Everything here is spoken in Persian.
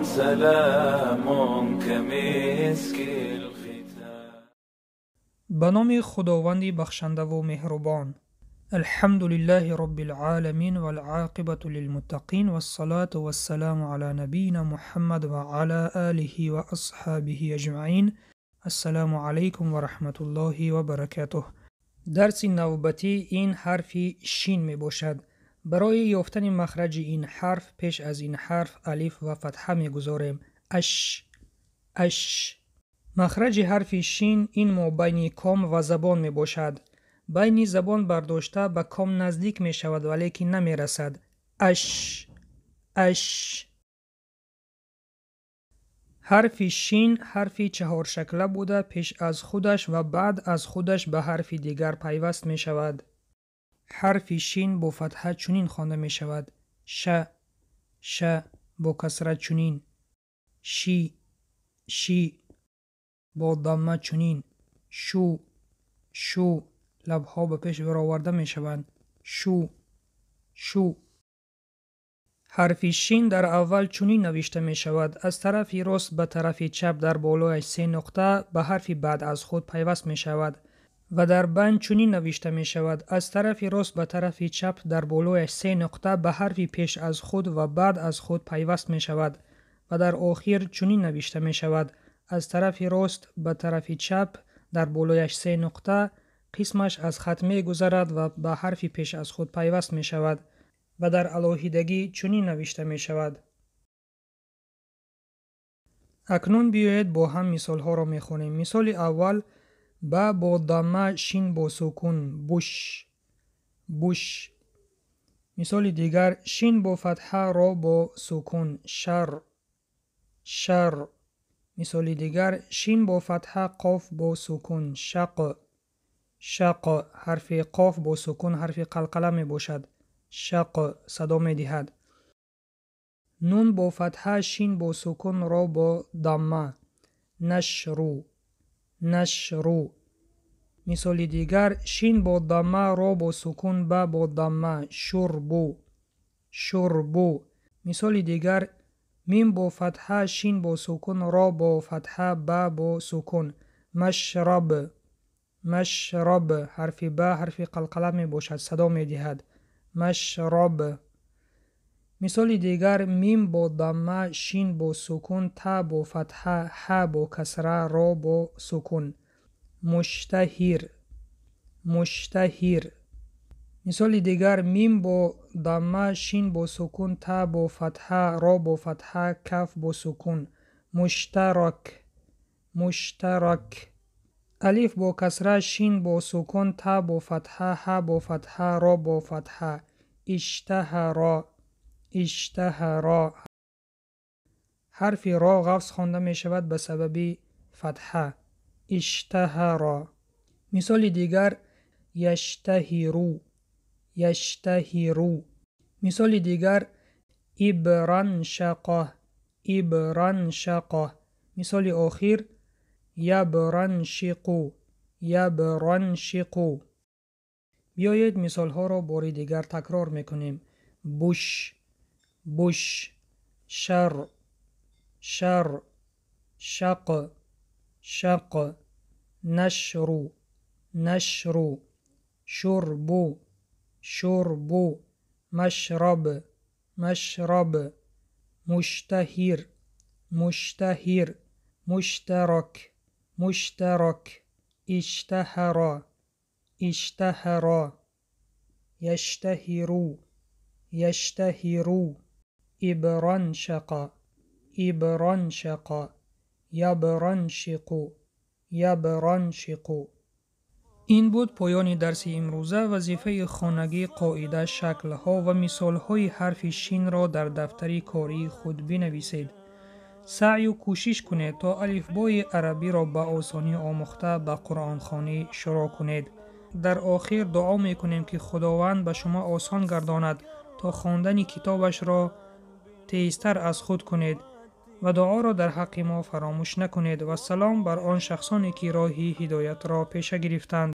سلام كمسك الختام. به نام خداوند بخشنده و مهربان. الحمد لله رب العالمین والعاقبة للمتقین والصلاة والسلام علی نبینا محمد و علی آله و اصحابه اجمعین. السلام علیکم و رحمت الله و برکاته. درس نوبتی این حرف شین می باشد. برای یافتن مخرج این حرف پیش از این حرف الف و فتحه می گذاریم. اش. مخرج حرف شین این مابین کام و زبان می باشد. بین زبان برداشته به کام نزدیک می شود ولیکن نمی رسد. اش. حرف شین حرفی چهار شکله بوده پیش از خودش و بعد از خودش به حرف دیگر پیوست می شود. حرف شین با فتحه چنین خوانده می شود. ش. با کسره چنین. شی. با ضمه چنین. شو. لبها به پیش برآورده می شوند. شو. حرف شین در اول چنین نوشته می شود. از طرف راست به طرف چپ در بالایش 3 نقطه به حرف بعد از خود پیوست می شود و در بین چنین نوشته می شود. از طرف راست به طرف چپ در بالایش 3 نقطه به حرف پیش از خود و بعد از خود پیوست می شود و در آخر چنین نوشته می شود. از طرف راست به طرف چپ در بالایش 3 نقطه قسمش از خط می گذرد و به حرف پیش از خود پیوست می شود و در علاهیدگی چنین نوشته می شود. اکنون بیایید با هم مثال ها را می خونیم. مثال اول: با ضمه شین با سکون بوش. مثال دیگر: شین با فتحه را با سکون شر. مثال دیگر: شین با فتحه قاف با سکون شق. حرف قاف با سکون حرف قلقله می باشد. شق صدا می دهد. نون با فتحه شین با سکون را با ضمه نشرو. مثال دیگر: شین با ضمه را با سکون با ضمه شربو. مثال دیگر: میم با فتحه شین با سکون را با فتحه با سکون مشرب. حرف حرف قلقله می باشد صدا می دهد. مشرب. مثال دیگر: میم با ضمه شین با سکون تا با فتحه ح با کسره را با سکون مشتهر. مثال دیگر: میم با ضمه شین با سکون تا با فتحه را با فتحه کف با سکون مشترک. الف با کسره شین با سکون تا با فتحه ح با فتحه را با فتحه اشتهرا. حرف را قفس خوانده می شود به سبب فتحه اشتهرا. مثال دیگر: یشتهرو. مثال دیگر: ابرنشقه. مثال آخر: یبرنشقو. بیایید مثال ها را بار دیگر تکرار میکنیم. بوش شر شق نشرو شربو مشرب مشتهر مشترک اشتهرا یشتهرو ابرنشق یبرنشقو. این بود پایان درس امروزه. وظیفه خانگی قاعده، شکل‌ها و مثال‌های حرف شین را در دفتر کاری خود بنویسید. سعی و کوشش کنید تا الفبای عربی را به آسانی آموخته به قرآن خوانی شروع کنید. در آخر دعا می‌کنیم که خداوند به شما آسان گرداند تا خواندن کتابش را تیزتر از خود کنید و دعا را در حق ما فراموش نکنید. و سلام بر آن شخصانی که راه هدایت را پیش گرفتند.